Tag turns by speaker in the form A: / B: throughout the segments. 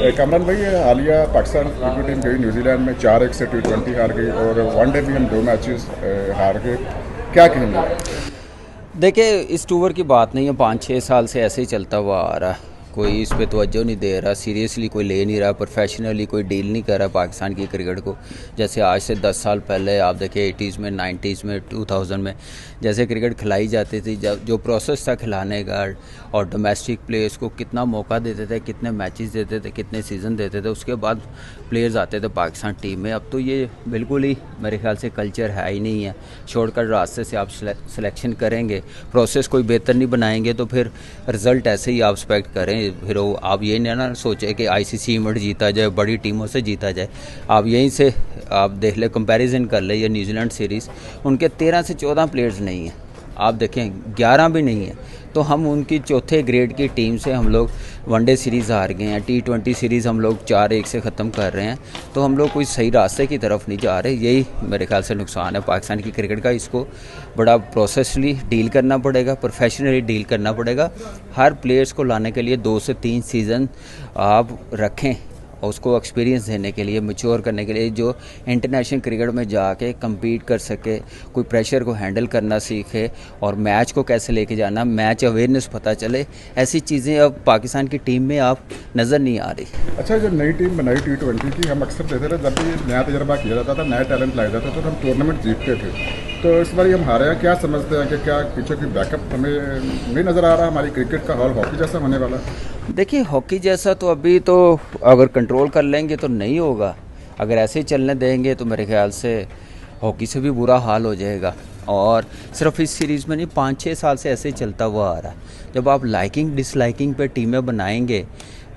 A: कमरान भाई, हालिया Pakistan cricket team गई न्यूजीलैंड में 4-1 से T20 हार गई और वनडे भी हम 2 मैचेस हार गए। क्या कहेंगे?
B: देखिए, इस टूर की बात नहीं है, 5-6 साल से ऐसे ही चलता हुआ आ रहा है। कोई इस पे तवज्जो नहीं दे रहा, सीरियसली कोई ले नहीं रहा, प्रोफेशनली कोई डील नहीं कर रहा पाकिस्तान की क्रिकेट को। जैसे आज से 10 साल पहले आप देखिए 80s में, 90s में, 2000 में जैसे क्रिकेट खिलाई जाती थी, जब जो प्रोसेस था खिलाने का, और डोमेस्टिक प्लेयर्स को कितना मौका देते थे, कितने मैचेस देते थे, कितने सीज़न देते थे, उसके बाद प्लेयर्स आते थे पाकिस्तान टीम में। अब तो ये बिल्कुल ही मेरे ख्याल से कल्चर है ही नहीं है। शॉर्टकट रास्ते से आप सिलेक्शन करेंगे, प्रोसेस कोई बेहतर नहीं बनाएंगे तो फिर रिज़ल्ट ऐसे ही आप एक्सपेक्ट करें। फिर वो आप ये ना सोचें कि ICC इवेंट जीता जाए, बड़ी टीमों से जीता जाए। आप यहीं से आप देख ले, कंपैरिजन कर ले, ये न्यूजीलैंड सीरीज़, उनके 13 से 14 प्लेयर्स नहीं हैं, आप देखें 11 भी नहीं है। तो हम उनकी चौथे ग्रेड की टीम से हम लोग वनडे सीरीज़ हार गए हैं, T20 सीरीज़ हम लोग 4-1 से ख़त्म कर रहे हैं। तो हम लोग कोई सही रास्ते की तरफ नहीं जा रहे। यही मेरे ख्याल से नुकसान है पाकिस्तान की क्रिकेट का। इसको बड़ा प्रोसेसली डील करना पड़ेगा, प्रोफेशनली डील करना पड़ेगा। हर प्लेयर्स को लाने के लिए 2 से 3 सीज़न आप रखें, और उसको एक्सपीरियंस देने के लिए, मैच्योर करने के लिए, जो इंटरनेशनल क्रिकेट में जाके कम्पीट कर सके, कोई प्रेशर को हैंडल करना सीखे, और मैच को कैसे लेके जाना, मैच अवेयरनेस पता चले। ऐसी चीज़ें अब पाकिस्तान की टीम में आप नज़र नहीं आ रही।
A: अच्छा, जब नई टीम बनाई T20 की, हम अक्सर देखते थे जब भी नया तजर्बा किया जाता था, नया टैलेंट लाया जाता था, तो हम टूर्नामेंट जीतते थे। तो इस बार हम हारे हैं, क्या समझते हैं कि क्या पीछे की बैकअप हमें नहीं नज़र आ रहा? हमारी क्रिकेट का हॉल हॉकी जैसा होने वाला?
B: देखिए, हॉकी जैसा तो अभी तो अगर कंट्रोल कर लेंगे तो नहीं होगा। अगर ऐसे ही चलने देंगे तो मेरे ख्याल से हॉकी से भी बुरा हाल हो जाएगा। और सिर्फ इस सीरीज़ में नहीं, 5-6 साल से ऐसे ही चलता हुआ आ रहा है। जब आप लाइकिंग डिसलाइकिंग पे टीमें बनाएंगे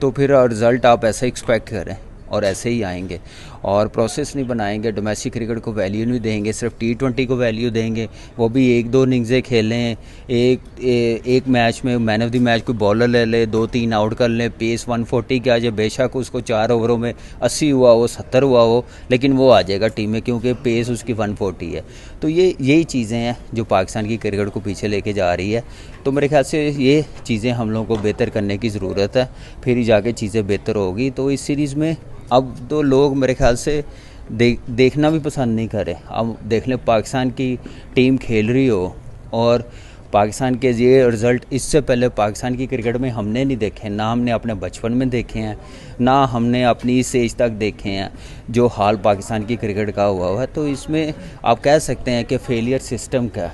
B: तो फिर रिज़ल्ट आप ऐसे एक्सपेक्ट करें और ऐसे ही आएंगे। और प्रोसेस नहीं बनाएंगे, डोमेस्टिक क्रिकेट को वैल्यू नहीं देंगे, सिर्फ T20 को वैल्यू देंगे, वो भी 1-2 इनिंग्सें खेलें। एक मैच में मैन ऑफ द मैच कोई बॉलर ले ले, 2-3 आउट कर लें, पेस 140 की आ जाए, बेशक उसको 4 ओवरों में 80 हुआ हो, 70 हुआ हो, लेकिन वो आ जाएगा टीम में, क्योंकि पेस उसकी 140 है। तो यही चीज़ें हैं जो पाकिस्तान की क्रिकेट को पीछे लेके जा रही है। तो मेरे ख्याल से ये चीज़ें हम लोगों को बेहतर करने की ज़रूरत है, फिर ही जाके चीज़ें बेहतर होगी। तो इस सीरीज़ में अब तो लोग मेरे ख्याल से देखना भी पसंद नहीं कर रहे। अब देख लें, पाकिस्तान की टीम खेल रही हो और पाकिस्तान के ये रिज़ल्ट इससे पहले पाकिस्तान की क्रिकेट में हमने नहीं देखे, ना हमने अपने बचपन में देखे हैं, ना हमने अपनी इस एज तक देखे हैं जो हाल पाकिस्तान की क्रिकेट का हुआ है। तो इसमें आप कह सकते हैं कि फेलियर सिस्टम का,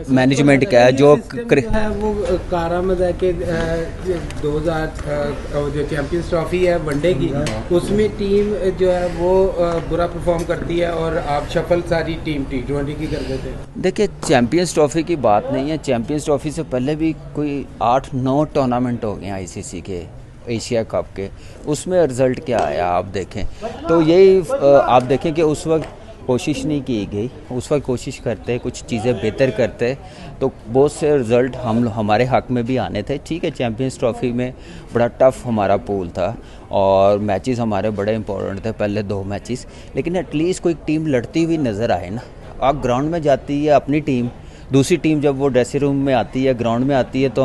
B: मैनेजमेंट का है, जो
C: है वो कारामद है कि 2000 जो चैंपियंस ट्रॉफी है वनडे की, उसमें टीम जो है वो बुरा परफॉर्म करती है और आप शफल सारी टीम T20 की कर देते हैं।
B: देखिए, चैंपियंस ट्रॉफी की बात नहीं है। चैंपियंस ट्रॉफी से पहले भी कोई 8-9 टूर्नामेंट हो गए ICC के, एशिया कप के, उसमें रिज़ल्ट क्या आया आप देखें। तो यही आप देखें कि उस वक्त कोशिश नहीं की गई। उस वक्त कोशिश करते, कुछ चीज़ें बेहतर करते, तो बहुत से रिज़ल्ट हमारे हक़ में भी आने थे। ठीक है, चैंपियंस ट्रॉफी में बड़ा टफ़ हमारा पूल था और मैचेस हमारे बड़े इंपॉर्टेंट थे, पहले 2 मैचेस, लेकिन एटलीस्ट कोई टीम लड़ती हुई नज़र आए ना। आप ग्राउंड में जाती है अपनी टीम, दूसरी टीम जब वो ड्रेसिंग रूम में आती है, ग्राउंड में आती है, तो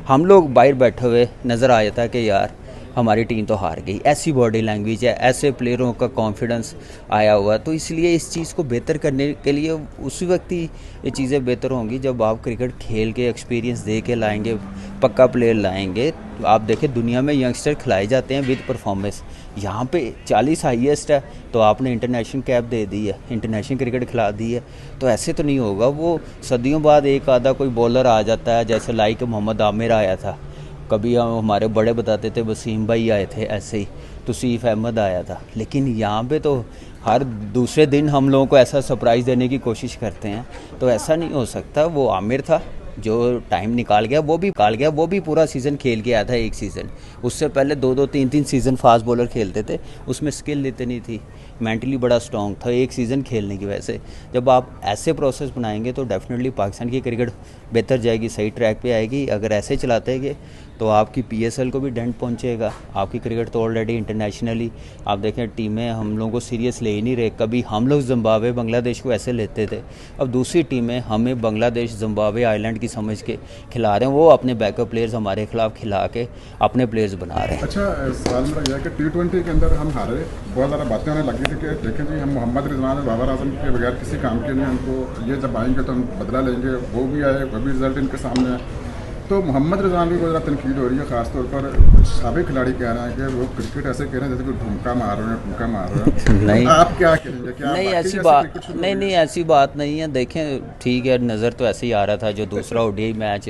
B: हम लोग बाहर बैठे हुए नज़र आ जाता है कि यार हमारी टीम तो हार गई। ऐसी बॉडी लैंग्वेज है, ऐसे प्लेयरों का कॉन्फिडेंस आया हुआ। तो इसलिए इस चीज़ को बेहतर करने के लिए उसी वक्त ही ये चीज़ें बेहतर होंगी जब आप क्रिकेट खेल के एक्सपीरियंस दे के लाएंगे, पक्का प्लेयर लाएंगे। आप देखें, दुनिया में यंगस्टर खिलाए जाते हैं विद परफॉर्मेंस, यहाँ पे 40 हाईएस्ट है, तो आपने इंटरनेशनल कैप दे दी है, इंटरनेशनल क्रिकेट खिला दी है। तो ऐसे तो नहीं होगा। वो सदियों बाद एक आधा कोई बॉलर आ जाता है, जैसे लाइक मोहम्मद आमिर आया था, कभी हमारे बड़े बताते थे वसीम भाई आए थे, ऐसे ही तौसीफ अहमद आया था। लेकिन यहाँ पे तो हर दूसरे दिन हम लोगों को ऐसा सरप्राइज़ देने की कोशिश करते हैं। तो ऐसा नहीं हो सकता। वो आमिर था जो टाइम निकाल गया, वो भी पूरा सीज़न खेल के आया था, एक सीज़न। उससे पहले 2-2, 3-3 सीज़न फास्ट बॉलर खेलते थे, उसमें स्किल इतनी थी, मेंटली बड़ा स्ट्रॉन्ग था, एक सीज़न खेलने की वजह से। जब आप ऐसे प्रोसेस बनाएंगे तो डेफिनेटली पाकिस्तान की क्रिकेट बेहतर जाएगी, सही ट्रैक पे आएगी। अगर ऐसे चलाते हैं तो आपकी PSL को भी डेंट पहुंचेगा। आपकी क्रिकेट तो ऑलरेडी इंटरनेशनली आप देखें टीमें हम लोगों को सीरियस ले ही नहीं रहे। कभी हम लोग जिम्बाब्वे बांग्लादेश को ऐसे लेते थे, अब दूसरी टीमें हमें बांग्लादेश जिम्बाब्वे आइलैंड की समझ के खिला रहे हैं। वो अपने बैकअप प्लेयर्स हमारे खिलाफ खिला के अपने प्लेयर्स बना रहे हैं।
A: अच्छा, सवाल मेरा यह है कि T20 के अंदर हम हारे, बहुत ज़्यादा बातें होने लगी थी कि देखें जी हम मोहम्मद रिजवान और बाबर आजम के बगैर किसी काम के नहीं, हमको ये जब आएंगे तो हम बदला लेंगे। वो भी आए, वो भी रिजल्ट इनके सामने है। तो मोहम्मद रिजवान की ज़रा तनकीद हो रही है, ख़ासतौर पर कुछ साबिक खिलाड़ी कह रहे हैं कि वो क्रिकेट ऐसे कह रहे हैं जैसे कि ढूंढका मार रहे हैं, ढूंढका मार रहे हैं।
B: नहीं,
A: आप क्या कहेंगे? क्या
B: नहीं
A: वाकई
B: ऐसी
A: ऐसे
B: बात
A: क्रिकेट शुरू
B: नहीं
A: हो
B: नहीं ऐसी बात नहीं है। देखें ठीक है, नज़र तो ऐसे ही आ रहा था जो दूसरा ODI मैच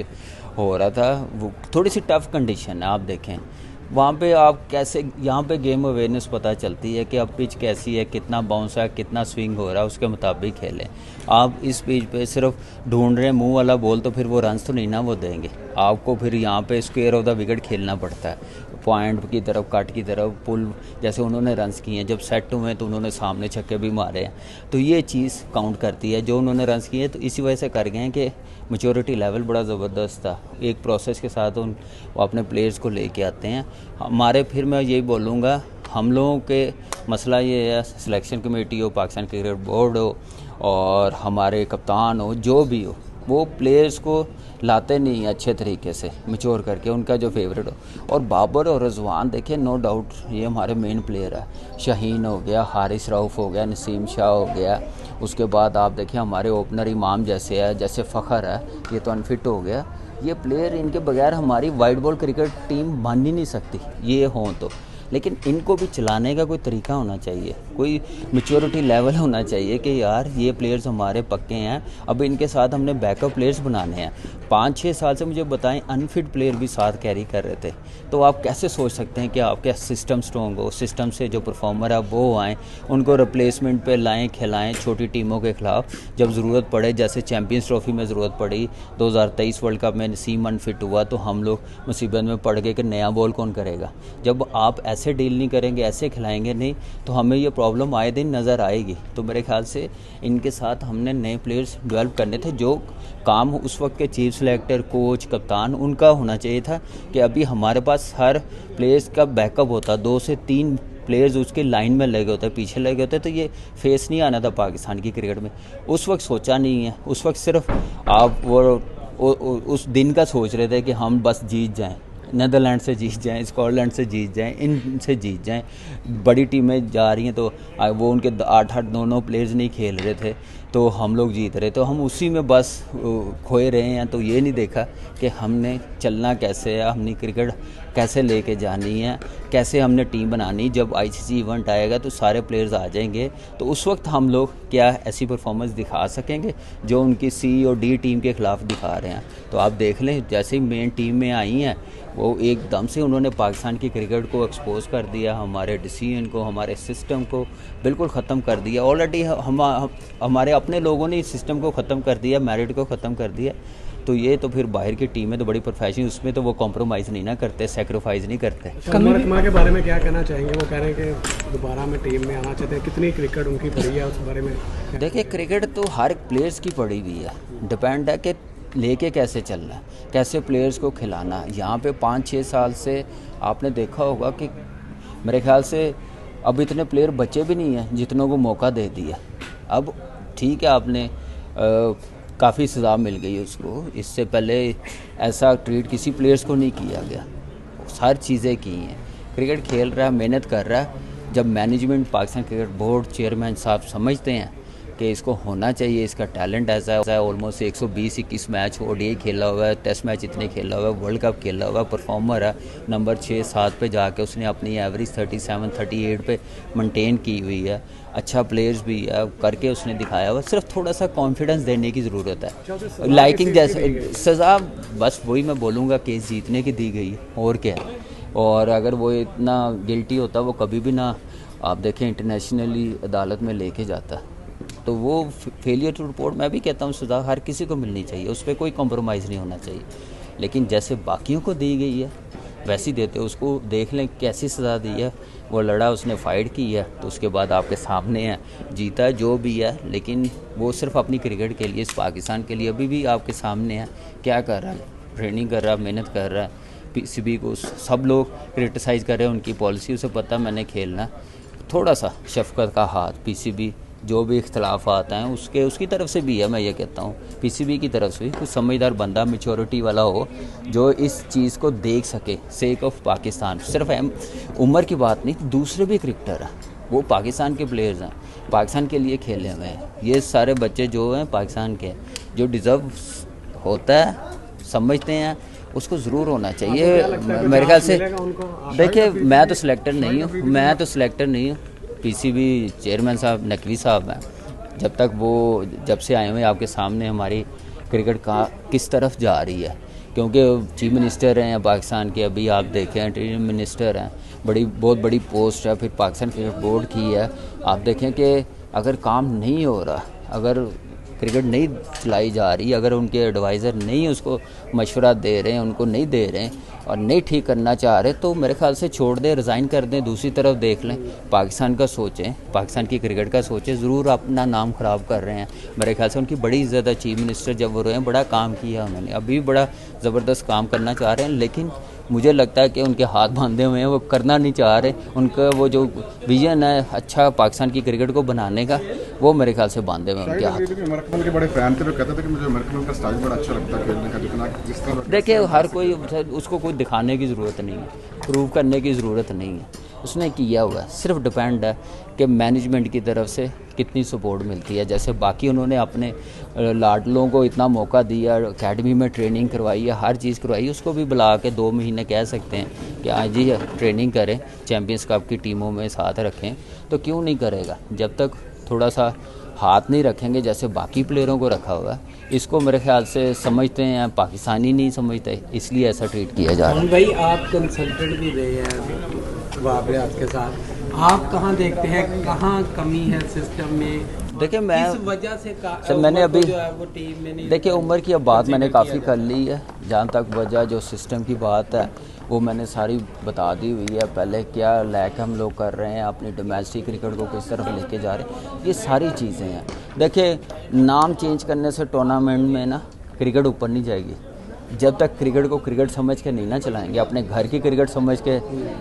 B: हो रहा था, वो थोड़ी सी टफ कंडीशन है। आप देखें वहाँ पे आप कैसे, यहाँ पे गेम अवेयरनेस पता चलती है कि अब पिच कैसी है, कितना बाउंस है, कितना स्विंग हो रहा है, उसके मुताबिक खेलें। आप इस पिच पे सिर्फ ढूंढ रहे हैं मुंह वाला बॉल, तो फिर वो रन्स तो नहीं ना वो देंगे आपको। फिर यहाँ पे स्क्वायर ऑफ द विकेट खेलना पड़ता है, पॉइंट की तरफ, कट की तरफ, पुल, जैसे उन्होंने रन्स किए हैं। जब सेट हुए तो उन्होंने सामने छक्के भी मारे हैं, तो ये चीज़ काउंट करती है। जो उन्होंने रन्स किए तो इसी वजह से कर गए हैं कि मैच्योरिटी लेवल बड़ा ज़बरदस्त था। एक प्रोसेस के साथ वो अपने प्लेयर्स को लेके आते हैं। हमारे, फिर मैं यही बोलूँगा, हम लोगों के मसला ये है, सिलेक्शन कमेटी हो, पाकिस्तान क्रिकेट बोर्ड हो और हमारे कप्तान हो, जो भी हो, वो प्लेयर्स को लाते नहीं अच्छे तरीके से मैच्योर करके, उनका जो फेवरेट हो। और बाबर और रिजवान देखिए, नो डाउट ये हमारे मेन प्लेयर है। शाहीन हो गया, हारिस रऊफ़ हो गया, नसीम शाह हो गया। उसके बाद आप देखिए हमारे ओपनर इमाम जैसे है, जैसे फ़खर है, ये तो अनफिट हो गया। ये प्लेयर, इनके बगैर हमारी वाइट बॉल क्रिकेट टीम बन ही नहीं सकती, ये हों तो। लेकिन इनको भी चलाने का कोई तरीका होना चाहिए, कोई मैच्योरिटी लेवल होना चाहिए कि यार ये प्लेयर्स हमारे पक्के हैं, अब इनके साथ हमने बैकअप प्लेयर्स बनाने हैं। 5-6 साल से मुझे बताएं अनफिट प्लेयर भी साथ कैरी कर रहे थे, तो आप कैसे सोच सकते हैं कि आपका सिस्टम स्ट्रॉन्ग हो, सिस्टम से जो परफॉर्मर है वो आएँ, उनको रिप्लेसमेंट पे लाएँ, खिलाएँ छोटी टीमों के ख़िलाफ़ जब ज़रूरत पड़े। जैसे चैम्पियंस ट्रॉफी में ज़रूरत पड़ी, 2023 वर्ल्ड कप में नसीम अनफिट हुआ तो हम लोग मुसीबत में पड़ गए कि नया बॉल कौन करेगा। जब आप ऐसे डील नहीं करेंगे, ऐसे खिलाएंगे नहीं, तो हमें ये प्रॉब्लम आए दिन नज़र आएगी। तो मेरे ख्याल से इनके साथ हमने नए प्लेयर्स डेवलप करने थे। जो काम उस वक्त के चीफ सेलेक्टर, कोच, कप्तान, उनका होना चाहिए था कि अभी हमारे पास हर प्लेयर्स का बैकअप होता, 2 से 3 प्लेयर्स उसके लाइन में लगे होते, पीछे लगे होते, तो ये फेस नहीं आना था पाकिस्तान की क्रिकेट में। उस वक्त सोचा नहीं है, उस वक्त सिर्फ आप वो उस दिन का सोच रहे थे कि हम बस जीत जाएं, नीदरलैंड से जीत जाएं, स्कॉटलैंड से जीत जाएं, इनसे जीत जाएं। बड़ी टीमें जा रही हैं तो वो उनके 8-8 9-9 प्लेयर्स नहीं खेल रहे थे तो हम लोग जीत रहे, तो हम उसी में बस खोए रहे हैं। तो ये नहीं देखा कि हमने चलना कैसे है, हमने क्रिकेट कैसे लेके जानी है, कैसे हमने टीम बनानी। जब ICC इवेंट आएगा तो सारे प्लेयर्स आ जाएंगे, तो उस वक्त हम लोग क्या ऐसी परफॉर्मेंस दिखा सकेंगे जो उनकी C और D टीम के ख़िलाफ़ दिखा रहे हैं। तो आप देख लें, जैसे ही मेन टीम में आई हैं वो एकदम से उन्होंने पाकिस्तान की क्रिकेट को एक्सपोज कर दिया, हमारे डिसीजन को, हमारे सिस्टम को बिल्कुल ख़त्म कर दिया। ऑलरेडी हमारे अपने लोगों ने इस सिस्टम को ख़त्म कर दिया, मेरिट को ख़त्म कर दिया। तो ये तो फिर बाहर की टीमें तो बड़ी प्रोफेशनल, उसमें तो वो कॉम्प्रोमाइज़ नहीं ना करते, सेक्रीफाइस नहीं करते।
D: कमर के बारे में क्या कहना चाहेंगे? वो कह रहे हैं कि दोबारा में टीम में आना चाहते हैं, कितनी क्रिकेट उनकी पड़ी है उस बारे में?
B: देखिए क्रिकेट तो हर प्लेयर्स की पड़ी हुई है, डिपेंड है कि लेके कैसे चलना है, कैसे प्लेयर्स को खिलाना है। यहाँ पे 5-6 साल से आपने देखा होगा कि मेरे ख्याल से अब इतने प्लेयर बचे भी नहीं हैं जितनों को मौका दे दिया। अब ठीक है, आपने काफ़ी सज़ा मिल गई उसको, इससे पहले ऐसा ट्रीट किसी प्लेयर्स को नहीं किया गया, हर चीज़ें की हैं। क्रिकेट खेल रहा है, मेहनत कर रहा है। जब management, Pakistan cricket board chairman साहब समझते हैं कि इसको होना चाहिए, इसका टैलेंट ऐसा है, ऑलमोस्ट 120-21 मैच ODI खेला हुआ है, टेस्ट मैच इतने खेला हुआ है, वर्ल्ड कप खेला हुआ है, परफॉर्मर है, नंबर 6-7 पे जाके उसने अपनी एवरेज 37-38 पे मेंटेन की हुई है, अच्छा प्लेयर्स भी है, करके उसने दिखाया हुआ। सिर्फ थोड़ा सा कॉन्फिडेंस देने की ज़रूरत है। लाइकिंग जैसे सज़ा, बस वही मैं बोलूँगा, केस जीतने की दी गई और क्या है। और अगर वो इतना गिल्टी होता वो कभी भी ना, आप देखें, इंटरनेशनली अदालत में लेके जाता। तो वो फेलियर टू रिपोर्ट, मैं भी कहता हूँ सज़ा हर किसी को मिलनी चाहिए, उस पर कोई कॉम्प्रोमाइज़ नहीं होना चाहिए। लेकिन जैसे बाकियों को दी गई है वैसी देते, उसको देख लें कैसी सज़ा दी है। वो लड़ा, उसने फ़ाइट की है, तो उसके बाद आपके सामने है, जीता है जो भी है, लेकिन वो सिर्फ अपनी क्रिकेट के लिए, इस पाकिस्तान के लिए अभी भी आपके सामने है। क्या कर रहा है? ट्रेनिंग कर रहा है, मेहनत कर रहा है, पीसीबी को सब लोग क्रिटिसाइज़ कर रहे हैं उनकी पॉलिसी, उसे पता मैंने खेलना, थोड़ा सा शफकत का हाथ पीसीबी जो भी इख्तलाफात हैं उसकी तरफ से भी है। मैं ये कहता हूँ पीसीबी की तरफ से भी कुछ समझदार बंदा मैच्योरिटी वाला हो जो इस चीज़ को देख सके, सेक ऑफ पाकिस्तान। सिर्फ उम्र की बात नहीं, दूसरे भी क्रिकेटर हैं, वो पाकिस्तान के प्लेयर्स हैं, पाकिस्तान के लिए खेले हुए हैं। ये सारे बच्चे जो हैं पाकिस्तान के, जो डिज़र्व होता है समझते हैं, उसको ज़रूर होना चाहिए मेरे ख्याल से। देखिए मैं तो सिलेक्टर नहीं हूँ, पीसीबी चेयरमैन साहब नकवी साहब हैं। जब से आए हुए आपके सामने हमारी क्रिकेट का किस तरफ जा रही है, क्योंकि चीफ मिनिस्टर हैं पाकिस्तान के, अभी आप देखें टीम मिनिस्टर हैं, बहुत बड़ी पोस्ट है, फिर पाकिस्तान क्रिकेट बोर्ड की है। आप देखें कि अगर काम नहीं हो रहा, अगर क्रिकेट नहीं चलाई जा रही, अगर उनके एडवाइज़र नहीं उसको मशवरा दे रहे हैं, उनको नहीं दे रहे हैं और नहीं ठीक करना चाह रहे, तो मेरे ख्याल से छोड़ दें, रिज़ाइन कर दें, दूसरी तरफ देख लें, पाकिस्तान का सोचें, पाकिस्तान की क्रिकेट का सोचें। ज़रूर अपना नाम ख़राब कर रहे हैं। मेरे ख्याल से उनकी बड़ी इज़्ज़त है, चीफ मिनिस्टर जब वो रहे हैं बड़ा काम किया उन्होंने, अभी भी बड़ा ज़बरदस्त काम करना चाह रहे हैं, लेकिन मुझे लगता है कि उनके हाथ बांधे हुए हैं, वो करना नहीं चाह रहे। उनका वो जो विजन है अच्छा पाकिस्तान की क्रिकेट को बनाने का, वो मेरे ख्याल से बांधे हुए हैं उनके हाथ।
A: मरकमल के बड़े फैन थे, वो कहते थे कि मुझे मरकमल का स्टाइल बड़ा अच्छा लगता है खेलने का, जितना जिस तरह।
B: देखिए हर कोई, उसको कोई दिखाने की ज़रूरत नहीं है, प्रूव करने की ज़रूरत नहीं है, उसने किया हुआ है। सिर्फ डिपेंड है कि मैनेजमेंट की तरफ से कितनी सपोर्ट मिलती है। जैसे बाकी उन्होंने अपने लाडलों को इतना मौका दिया, एकेडमी में ट्रेनिंग करवाई है, हर चीज़ करवाई, उसको भी बुला के 2 महीने कह सकते हैं कि आज ही ट्रेनिंग करें, चैम्पियंस कप की टीमों में साथ रखें, तो क्यों नहीं करेगा। जब तक थोड़ा सा हाथ नहीं रखेंगे जैसे बाकी प्लेयरों को रखा हुआ है, इसको मेरे ख्याल से समझते हैं पाकिस्तानी नहीं समझते, इसलिए ऐसा ट्रीट किया जा रहा है।
C: भाई आप कंसल्टेंट भी रहे हैं वहाँ पे आपके साथ, आप कहाँ देखते हैं कहाँ कमी है सिस्टम में?
B: देखिए मैं
C: इस वजह से
B: सर मैंने अभी
C: जो है वो टीम में नहीं,
B: देखिए उम्र की अब बात मैंने काफ़ी कर ली है, जहाँ तक वजह जो सिस्टम की बात है वो मैंने सारी बता दी हुई है। पहले क्या लैक हम लोग कर रहे हैं, अपनी डोमेस्टिक क्रिकेट को किस तरफ लेके जा रहे हैं, ये सारी चीज़ें हैं। देखिए नाम चेंज करने से टूर्नामेंट में ना क्रिकेट ऊपर नहीं जाएगी। जब तक क्रिकेट को क्रिकेट समझ के नहीं ना चलाएंगे, अपने घर की क्रिकेट समझ के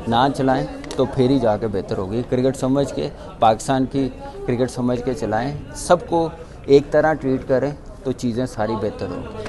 B: ना चलाएं, तो फिर ही जाके बेहतर होगी। क्रिकेट समझ के, पाकिस्तान की क्रिकेट समझ के चलाएं, सबको एक तरह ट्रीट करें, तो चीज़ें सारी बेहतर होंगी।